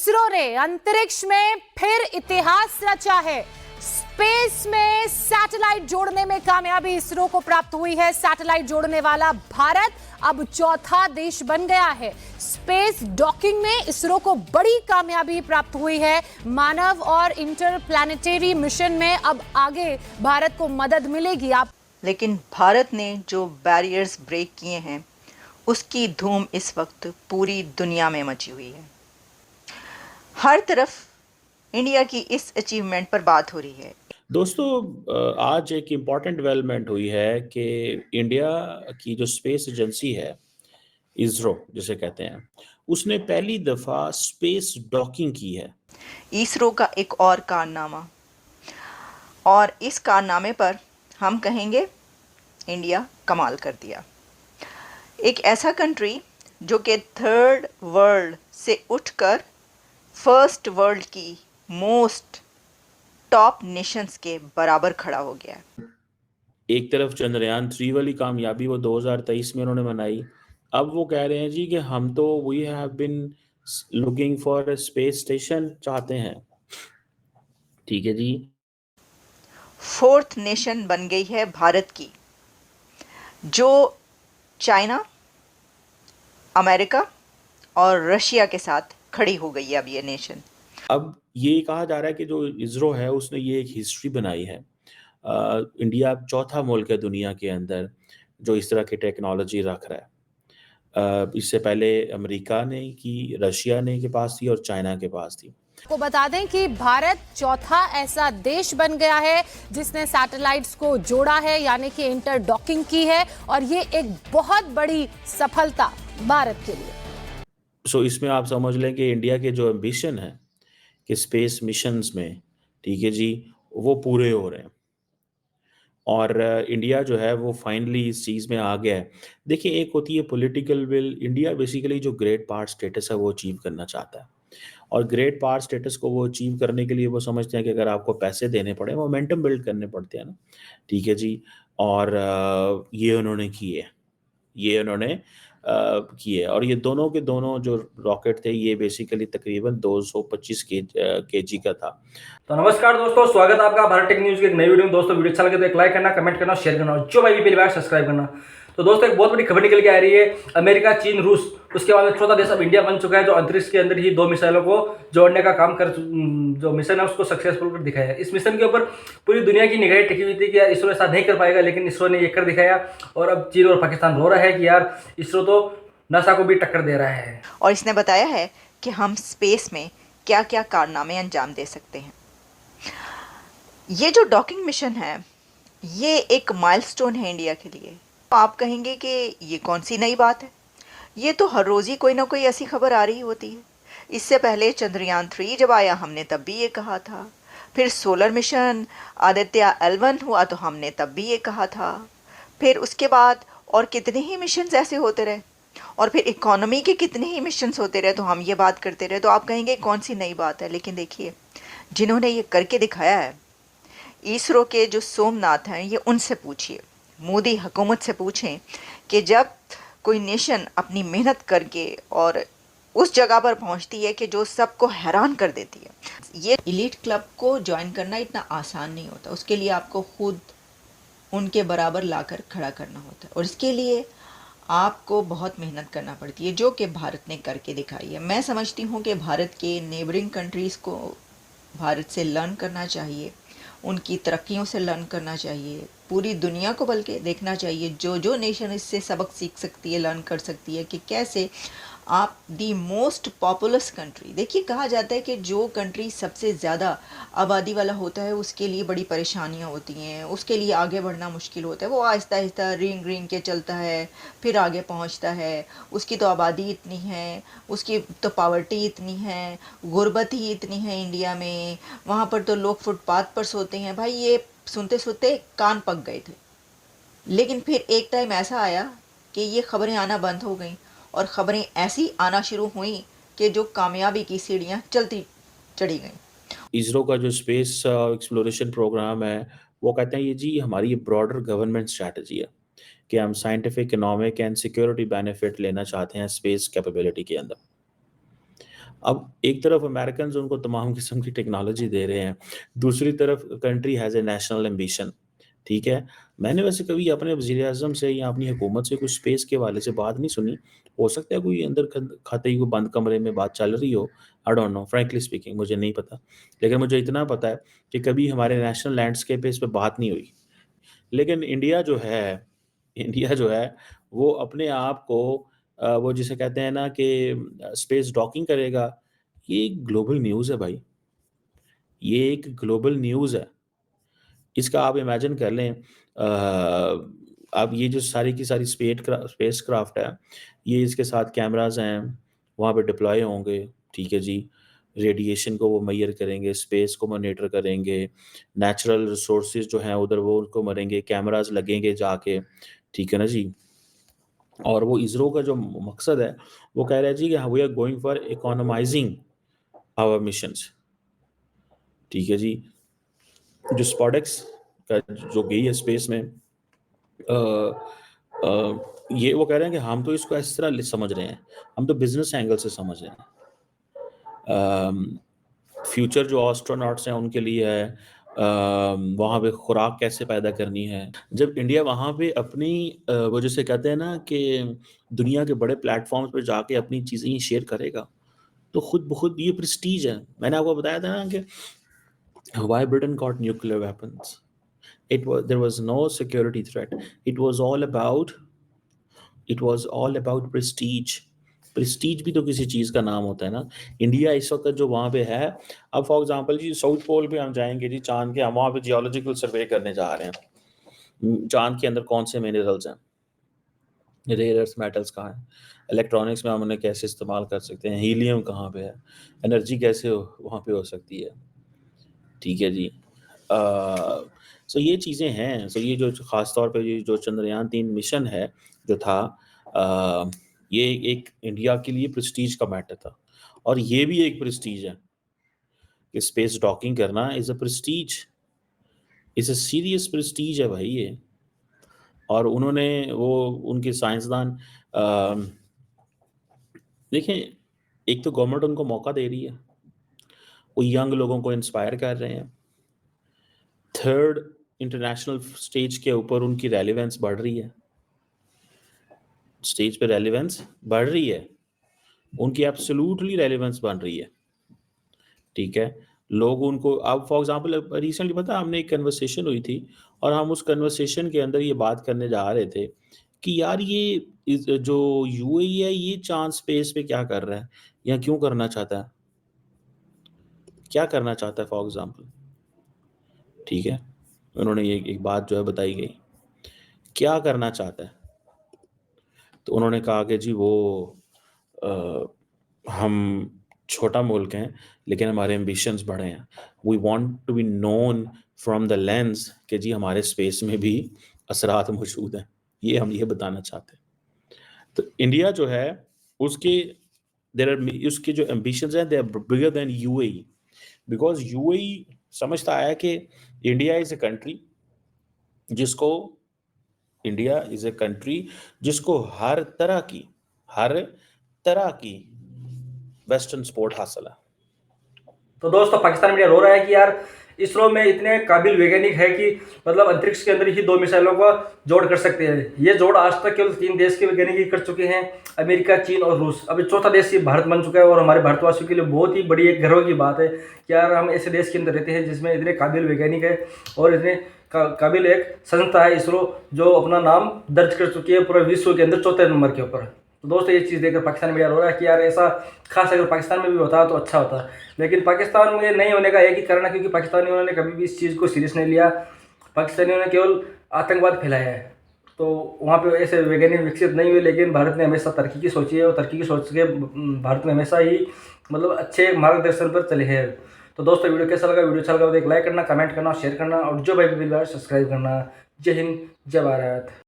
इसरो ने अंतरिक्ष में फिर इतिहास रचा है। स्पेस में सैटेलाइट जोड़ने में कामयाबी इसरो को प्राप्त हुई है। सैटेलाइट जोड़ने वाला भारत अब चौथा देश बन गया है। स्पेस डॉकिंग में इसरो को बड़ी कामयाबी प्राप्त हुई है। मानव और इंटरप्लैनेटरी मिशन में अब आगे भारत को मदद मिलेगी। लेकिन भारत ने जो बैरियर्स ब्रेक किए हैं उसकी धूम इस वक्त पूरी दुनिया में मची हुई है। हर तरफ इंडिया की इस अचीवमेंट पर बात हो रही है। दोस्तों, आज एक इम्पॉर्टेंट डेवलपमेंट हुई है कि इंडिया की जो स्पेस एजेंसी है, इसरो जिसे कहते हैं, उसने पहली दफ़ा स्पेस डॉकिंग की है। इसरो का एक और कारनामा, और इस कारनामे पर हम कहेंगे इंडिया कमाल कर दिया। एक ऐसा कंट्री जो कि थर्ड वर्ल्ड से उठकर फर्स्ट वर्ल्ड की मोस्ट टॉप नेशंस के बराबर खड़ा हो गया। एक तरफ चंद्रयान 3 वाली कामयाबी वो 2023 में उन्होंने मनाई। अब वो कह रहे हैं जी कि हम तो we have been looking for space station चाहते हैं। ठीक है जी। फोर्थ नेशन बन गई है भारत की, जो चाइना, अमेरिका और रशिया के साथ खड़ी हो गई है अब ये नेशन। अब ये कहा जा रहा है कि जो इसरो है उसने ये एक हिस्ट्री बनाई है। इंडिया चौथा मुल्क है दुनिया के अंदर जो इस तरह की टेक्नोलॉजी रख रहा है। इससे पहले अमेरिका ने की, रशिया ने के पास थी और चाइना के पास थी। आपको बता दें कि भारत चौथा ऐसा देश बन गया है जिसने सैटेलाइट्स को जोड़ा है, यानी कि इंटर डॉकिंग की है, और ये एक बहुत बड़ी सफलता भारत के लिए। सो इसमें आप समझ लें कि इंडिया के जो एम्बिशन है कि स्पेस मिशंस में, ठीक है जी, वो पूरे हो रहे हैं और इंडिया जो है वो फाइनली इस चीज़ में आ गया है। देखिए, एक होती है पॉलिटिकल विल। इंडिया बेसिकली जो ग्रेट पावर स्टेटस है वो अचीव करना चाहता है, और ग्रेट पावर स्टेटस को वो अचीव करने के लिए वो समझते हैं कि अगर आपको पैसे देने पड़े, मोमेंटम बिल्ड करने पड़ते हैं ना, ठीक है जी। और ये उन्होंने किए, ये उन्होंने किए, और ये दोनों के दोनों जो रॉकेट थे ये बेसिकली तकरीबन 225 केजी का था। तो नमस्कार दोस्तों, स्वागत है आपका भारत टेक न्यूज़ की एक नई वीडियो में। दोस्तों, वीडियो अच्छा लगे तो एक लाइक करना, कमेंट करना, शेयर करना, और जो भाई भी पहली बार सब्सक्राइब करना। तो दोस्तों, एक बहुत बड़ी खबर निकल के आ रही है। अमेरिका, चीन, रूस, उसके बाद में चौथा देश अब इंडिया बन चुका है, जो अंतरिक्ष के अंदर ही 2 मिसाइलों को जोड़ने का काम कर, जो मिशन है उसको सक्सेसफुल कर दिखाया है। इस मिशन के ऊपर पूरी दुनिया की निगाहें टिकी हुई थी कि यार इसरो ऐसा नहीं कर पाएगा, लेकिन इसरो ने ये कर दिखाया। और अब चीन और पाकिस्तान रो रहा है कि यार इसरो तो नासा को भी टक्कर दे रहा है। और इसने बताया है कि हम स्पेस में क्या क्या कारनामे अंजाम दे सकते हैं। ये जो डॉकिंग मिशन है ये एक माइलस्टोन है इंडिया के लिए। आप कहेंगे कि ये कौन सी नई बात है, ये तो हर रोज़ ही कोई ना कोई ऐसी खबर आ रही होती है। इससे पहले चंद्रयान 3 जब आया हमने तब भी ये कहा था। फिर सोलर मिशन आदित्य L1 हुआ तो हमने तब भी ये कहा था। फिर उसके बाद और कितने ही मिशन ऐसे होते रहे, और फिर इकोनॉमी के कितने ही मिशंस होते रहे, तो हम ये बात करते रहे। तो आप कहेंगे कौन सी नई बात है, लेकिन देखिए जिन्होंने ये करके दिखाया है, इसरो के जो सोमनाथ हैं, ये उनसे पूछिए, मोदी हुकूमत से पूछें कि जब कोई नेशन अपनी मेहनत करके और उस जगह पर पहुंचती है कि जो सबको हैरान कर देती है, ये एलीट क्लब को ज्वाइन करना इतना आसान नहीं होता। उसके लिए आपको खुद उनके बराबर लाकर खड़ा करना होता है, और इसके लिए आपको बहुत मेहनत करना पड़ती है, जो कि भारत ने करके दिखाई है। मैं समझती हूँ कि भारत के नेबरिंग कंट्रीज़ को भारत से लर्न करना चाहिए, उनकी तरक्कियों से लर्न करना चाहिए, पूरी दुनिया को बल्कि देखना चाहिए जो जो नेशन इससे सबक सीख सकती है, लर्न कर सकती है कि कैसे आप दी मोस्ट पॉपुलस कंट्री। देखिए, कहा जाता है कि जो कंट्री सबसे ज़्यादा आबादी वाला होता है उसके लिए बड़ी परेशानियां होती हैं, उसके लिए आगे बढ़ना मुश्किल होता है। वो आहिस्ता आहिस्ता रिंग रिंग के चलता है, फिर आगे पहुंचता है। उसकी तो आबादी इतनी है, उसकी तो पावर्टी इतनी है, गुर्बत ही इतनी है इंडिया में। वहाँ पर तो लोग फुटपाथ पर सोते हैं। भाई, ये सुनते सुनते कान पक गए थे। लेकिन फिर एक टाइम ऐसा आया कि ये खबरें आना बंद हो गई, और ख़बरें ऐसी आना शुरू हुई कि जो कामयाबी की सीढ़ियाँ चलती चढ़ी गई। इसरो का जो स्पेस एक्सप्लोरेशन प्रोग्राम है वो कहते हैं ये जी हमारी ये ब्रॉडर गवर्नमेंट स्ट्रैटेजी है कि हम scientific, economic and security benefit लेना चाहते हैं स्पेस कैपेबिलिटी के अंदर। अब एक तरफ अमेरिकन उनको तमाम किस्म की टेक्नोलॉजी दे रहे हैं, दूसरी तरफ country has a national ambition, ठीक है। मैंने वैसे कभी अपने वज़ीर-ए-आज़म से या अपनी हुकूमत से कुछ स्पेस के हवाले से बात नहीं सुनी। हो सकता है कोई अंदर खाते ही कोई बंद कमरे में बात चल रही हो, I don't know frankly speaking, मुझे नहीं पता। लेकिन मुझे इतना पता है कि कभी हमारे नेशनल लैंडस्केप पे इस पे बात नहीं हुई। लेकिन इंडिया जो है वो अपने आप को वो जिसे कहते हैं ना कि स्पेस डॉकिंग करेगा, ये एक ग्लोबल न्यूज़ है भाई, ये एक ग्लोबल न्यूज़ है। इसका आप इमेजिन कर लें अब ये जो सारी की सारी स्पेसक्राफ्ट है, ये इसके साथ कैमराज़ हैं, वहाँ पे डिप्लॉय होंगे, ठीक है जी। रेडिएशन को वो मेज़र करेंगे, स्पेस को मॉनिटर करेंगे, नेचुरल रिसोर्सेज़ जो हैं उधर वो उनको मरेंगे, कैमराज़ लगेंगे जाके, ठीक है ना जी। और वो इसरो का जो मकसद है, वो कह रहा है जी कि we are going for economising our missions, ठीक है जी। जो स्पॉडेक्स का जो गई है स्पेस में अ ये वो कह रहे हैं कि हम तो इसको इस तरह समझ रहे हैं, हम तो बिज़नेस एंगल से समझ रहे हैं। फ्यूचर जो एस्ट्रोनॉट्स हैं उनके लिए है वहाँ पे खुराक कैसे पैदा करनी है। जब इंडिया वहाँ पे अपनी वो जिसे कहते हैं ना कि दुनिया के बड़े प्लेटफ़ॉर्म्स पे जाके अपनी चीज़ें शेयर करेगा, तो खुद ब खुद ये प्रेस्टीज है। मैंने आपको बताया था ना कि why Britain got nuclear weapons? There was no security threat. It was all about Prestige. Prestige भी तो किसी चीज़ का नाम होता है ना। इंडिया इस वक़्त जो वहाँ पे है, अब फॉर एग्ज़ाम्पल जी साउथ पोल पे हम जाएँगे जी चाँद के, हम वहाँ पे जियोलॉजिकल सर्वे करने जा रहे हैं। चाँद के अंदर कौन से मिनरल्स हैं, रेयर अर्थ मेटल्स कहाँ हैं, इलेक्ट्रॉनिक्स में हम उन्हें कैसे इस्तेमाल कर सकते हैं, हीलियम कहाँ पे है, एनर्जी कैसे वहाँ पे हो सकती है, ठीक है जी। सो ये चीज़ें हैं। सो ये जो ख़ास तौर पे ये जो चंद्रयान 3 मिशन है जो था ये एक इंडिया के लिए प्रेस्टीज का मैटर था और ये भी एक प्रेस्टीज है कि स्पेस डॉकिंग करना is a Prestige, is a serious Prestige है भाई ये। और उन्होंने वो उनके साइंसदान देखें, एक तो गवर्नमेंट उनको मौका दे रही है, वो यंग लोगों को इंस्पायर कर रहे हैं। थर्ड, इंटरनेशनल स्टेज के ऊपर उनकी रेलेवेंस बढ़ रही है, स्टेज पे रेलेवेंस बढ़ रही है, उनकी एब्सोल्युटली रेलेवेंस बन रही है, ठीक है। लोग उनको अब फॉर एग्जांपल रिसेंटली पता है हमने एक कन्वर्सेशन हुई थी और हम उस कन्वर्सेशन के अंदर ये बात करने जा रहे थे कि यार ये जो यूएई है ये चांद स्पेस पे क्या कर रहा है या क्यों करना चाहता है, क्या करना चाहता है फॉर एग्जांपल, ठीक है। उन्होंने ये एक बात जो है बताई गई, क्या करना चाहता है, तो उन्होंने कहा कि जी वो हम छोटा मुल्क हैं लेकिन हमारे एम्बिशंस बड़े हैं, we want to be known from the lens कि जी हमारे स्पेस में भी असरात मौजूद हैं, ये हम ये बताना चाहते हैं। तो इंडिया जो है उसके उसके जो एम्बिशंस हैं they are bigger than UAE, because UAE समझता है कि इंडिया इज़ ए कंट्री जिसको हर तरह की वेस्टर्न सपोर्ट हासिल है। तो दोस्तों पाकिस्तान मीडिया रो रहा है कि यार इसरो में इतने काबिल वैज्ञानिक है कि मतलब अंतरिक्ष के अंदर ही 2 मिसाइलों का जोड़ कर सकते हैं। ये जोड़ आज तक केवल 3 देश के वैज्ञानिक ही कर चुके हैं, अमेरिका, चीन और रूस। अभी चौथा देश ये भारत बन चुका है और हमारे भारतवासियों के लिए बहुत ही बड़ी एक गर्व की बात है कि यार हम ऐसे देश के अंदर रहते हैं जिसमें इतने काबिल वैज्ञानिक है और इतने काबिल एक संस्था है इसरो जो अपना नाम दर्ज कर चुकी है पूरे विश्व के अंदर 4थे नंबर के ऊपर। तो दोस्तों ये चीज़ देखकर पाकिस्तान मीडिया रो रहा है कि यार ऐसा खास अगर पाकिस्तान में भी होता तो अच्छा होता, लेकिन पाकिस्तान में नहीं होने का एक ही कारण है क्योंकि पाकिस्तानियों ने कभी भी इस चीज़ को सीरियस नहीं लिया। पाकिस्तानियों ने केवल आतंकवाद फैलाया है, तो वहाँ पे ऐसे वैज्ञानिक विकसित नहीं हुए। लेकिन भारत ने हमेशा तरक्की की सोची है और तरक्की की सोच के भारत में हमेशा ही मतलब अच्छे मार्गदर्शन पर चले हैं। तो दोस्तों वीडियो कैसा लगा, वीडियो अच्छा लगा तो एक लाइक करना, कमेंट करना, शेयर करना और जो भाई भी सब्सक्राइब करना। जय हिंद, जय भारत।